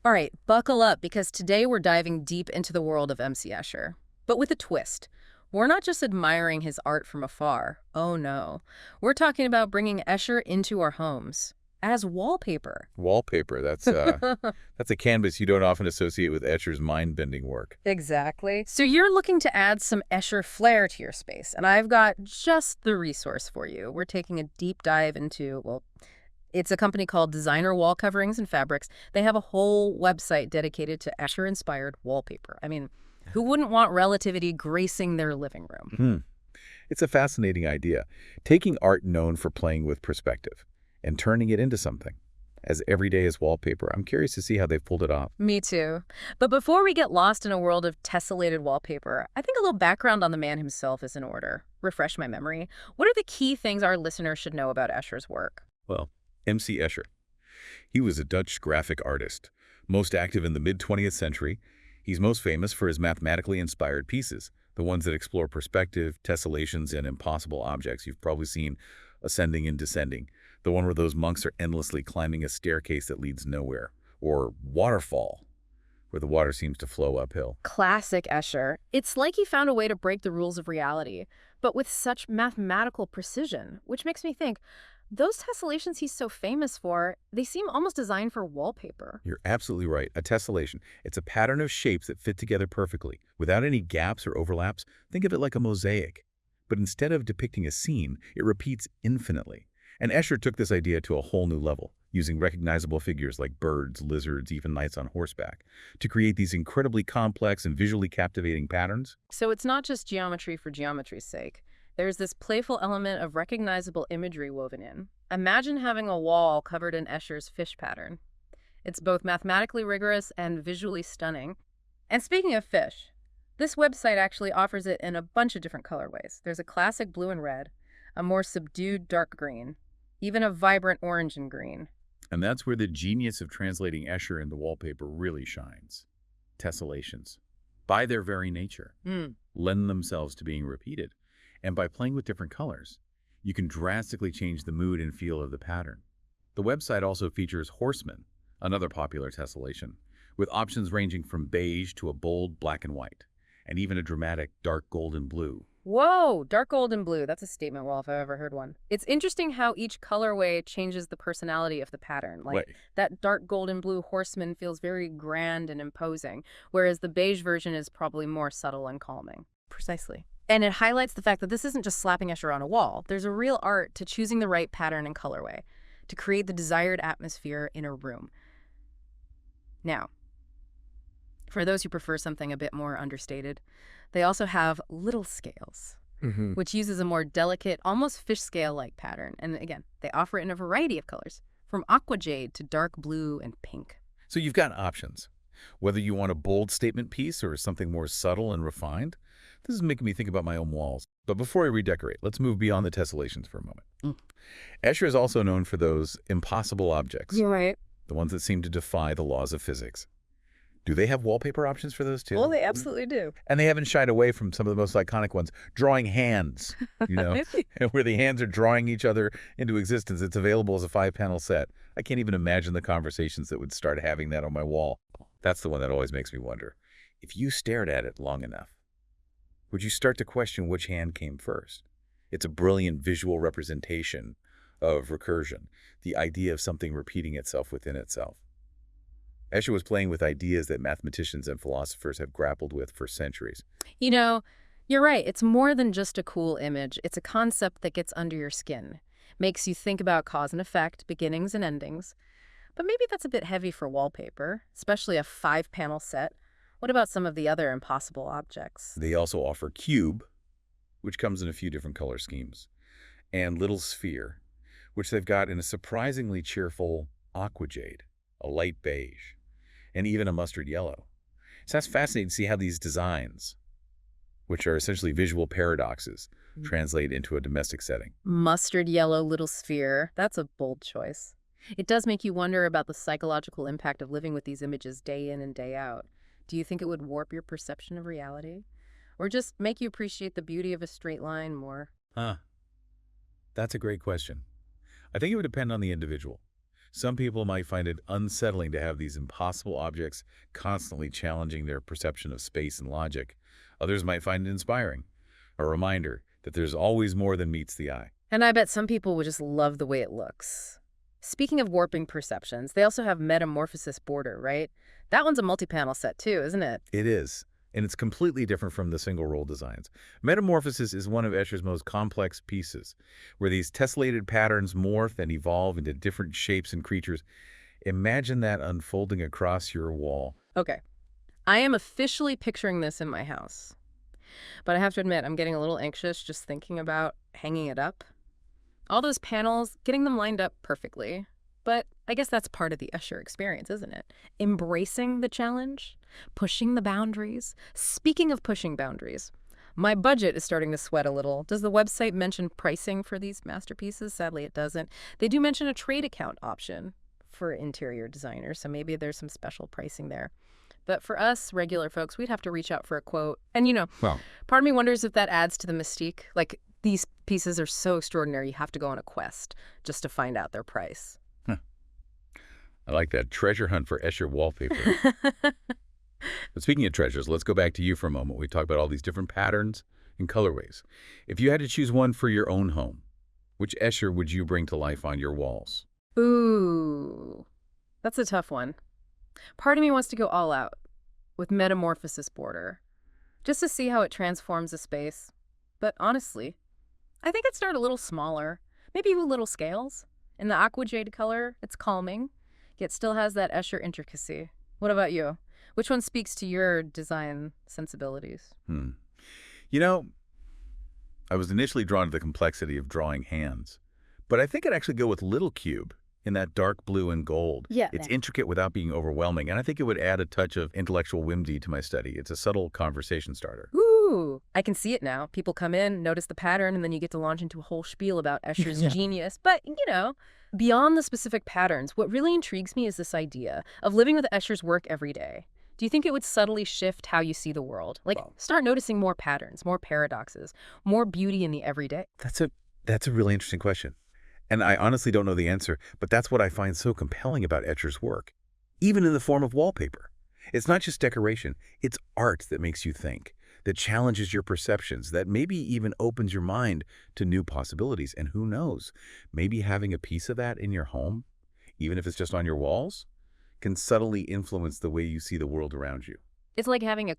All right, buckle up because today we're diving deep into the world of MC Escher. But with a twist. We're not just admiring his art from afar. Oh no. We're talking about bringing Escher into our homes as wallpaper. Wallpaper, that's a canvas you don't often associate with Escher's mind-bending work. Exactly. So you're looking to add some Escher flair to your space, and I've got just the resource for you. We're taking a deep dive into, well, it's a company called Designer Wall Coverings and Fabrics. They have a whole website dedicated to Escher-inspired wallpaper. I mean, who wouldn't want relativity gracing their living room? Hmm. It's a fascinating idea, taking art known for playing with perspective and turning it into something as everyday as wallpaper. I'm curious to see how they've pulled it off. Me too. But before we get lost in a world of tessellated wallpaper, I think a little background on the man himself is in order. Refresh my memory. What are the key things our listeners should know about Escher's work? Well, MC Escher. He was a Dutch graphic artist, most active in the mid-20th century. He's most famous for his mathematically inspired pieces, the ones that explore perspective, tessellations, and impossible objects. You've probably seen Ascending and Descending, the one where those monks are endlessly climbing a staircase that leads nowhere, or Waterfall, where the water seems to flow uphill. Classic Escher. It's like he found a way to break the rules of reality, but with such mathematical precision, which makes me think, those tessellations he's so famous for, they seem almost designed for wallpaper. You're absolutely right. A tessellation. It's a pattern of shapes that fit together perfectly, without any gaps or overlaps. Think of it like a mosaic. But instead of depicting a scene, it repeats infinitely. And Escher took this idea to a whole new level, using recognizable figures like birds, lizards, even knights on horseback, to create these incredibly complex and visually captivating patterns. So it's not just geometry for geometry's sake. There's this playful element of recognizable imagery woven in. Imagine having a wall covered in Escher's fish pattern. It's both mathematically rigorous and visually stunning. And speaking of fish, this website actually offers it in a bunch of different colorways. There's a classic blue and red, a more subdued dark green, even a vibrant orange and green. And that's where the genius of translating Escher into wallpaper really shines. Tessellations, by their very nature, lend themselves to being repeated. And by playing with different colors, you can drastically change the mood and feel of the pattern. The website also features Horseman, another popular tessellation, with options ranging from beige to a bold black and white, and even a dramatic dark golden blue. Whoa, dark gold and blue. That's a statement wall if I've ever heard one. It's interesting how each colorway changes the personality of the pattern. Like Wait, that dark gold and blue horseman feels very grand and imposing, whereas the beige version is probably more subtle and calming. Precisely. And it highlights the fact that this isn't just slapping Escher on a wall. There's a real art to choosing the right pattern and colorway to create the desired atmosphere in a room. Now, for those who prefer something a bit more understated, they also have little scales, which uses a more delicate, almost fish scale-like pattern. And again, they offer it in a variety of colors, from aqua jade to dark blue and pink. so you've got options. Whether you want a bold statement piece or something more subtle and refined, this is making me think about my own walls. But before I redecorate, let's move beyond the tessellations for a moment. Escher is also known for those impossible objects, You're right. the ones that seem to defy the laws of physics. Do they have wallpaper options for those too? Well, they absolutely do. And they haven't shied away from some of the most iconic ones, drawing hands, where the hands are drawing each other into existence. It's available as a 5-panel set. I can't even imagine the conversations that would start having that on my wall. That's the one that always makes me wonder. If you stared at it long enough, would you start to question which hand came first? It's a brilliant visual representation of recursion, the idea of something repeating itself within itself. Escher was playing with ideas that mathematicians and philosophers have grappled with for centuries. You know, you're right. It's more than just a cool image. It's a concept that gets under your skin, makes you think about cause and effect, beginnings and endings. But maybe that's a bit heavy for wallpaper, especially a 5-panel set. What about some of the other impossible objects? They also offer Cube, which comes in a few different color schemes, and Little Sphere, which they've got in a surprisingly cheerful aqua jade, a light beige, and even a mustard yellow. So that's fascinating to see how these designs, which are essentially visual paradoxes, translate into a domestic setting. Mustard yellow little sphere. That's a bold choice. It does make you wonder about the psychological impact of living with these images day in and day out. Do you think it would warp your perception of reality? Or just make you appreciate the beauty of a straight line more? Huh. That's a great question. I think it would depend on the individual. Some people might find it unsettling to have these impossible objects constantly challenging their perception of space and logic. Others might find it inspiring, a reminder that there's always more than meets the eye. And I bet some people would just love the way it looks. Speaking of warping perceptions, they also have Metamorphosis Border, right? That one's a multi-panel set too, isn't it? It is, and it's completely different from the single-roll designs. Metamorphosis is one of Escher's most complex pieces, where these tessellated patterns morph and evolve into different shapes and creatures. Imagine that unfolding across your wall. Okay. I am officially picturing this in my house. But I have to admit, I'm getting a little anxious just thinking about hanging it up. All those panels, getting them lined up perfectly. But I guess that's part of the Escher experience, isn't it? Embracing the challenge, pushing the boundaries. Speaking of pushing boundaries, my budget is starting to sweat a little. Does the website mention pricing for these masterpieces? Sadly, it doesn't. They do mention a trade account option for interior designers, so maybe there's some special pricing there. But for us, regular folks, we'd have to reach out for a quote. And, Well, part of me wonders if that adds to the mystique. Like, these pieces are so extraordinary, you have to go on a quest just to find out their price. I like that. Treasure hunt for Escher wallpaper. But speaking of treasures, let's go back to you for a moment. We talked about all these different patterns and colorways. If you had to choose one for your own home, which Escher would you bring to life on your walls? Ooh, that's a tough one. Part of me wants to go all out with Metamorphosis Border, just to see how it transforms a space. But honestly, I think I'd start a little smaller, maybe with little scales. In the aqua jade color, it's calming, yet still has that Escher intricacy. What about you? Which one speaks to your design sensibilities? You know, I was initially drawn to the complexity of drawing hands, but I think I'd actually go with Little Cube in that dark blue and gold. Yeah. It's intricate without being overwhelming, and I think it would add a touch of intellectual whimsy to my study. It's a subtle conversation starter. Ooh, I can see it now. People come in, notice the pattern, and then you get to launch into a whole spiel about Escher's genius. But, beyond the specific patterns, what really intrigues me is this idea of living with Escher's work every day. Do you think it would subtly shift how you see the world? Like, start noticing more patterns, more paradoxes, more beauty in the everyday? That's a really interesting question. And I honestly don't know the answer, but that's what I find so compelling about Escher's work, even in the form of wallpaper. It's not just decoration, it's art that makes you think, that challenges your perceptions, that maybe even opens your mind to new possibilities. And who knows, maybe having a piece of that in your home, even if it's just on your walls, can subtly influence the way you see the world around you. It's like having a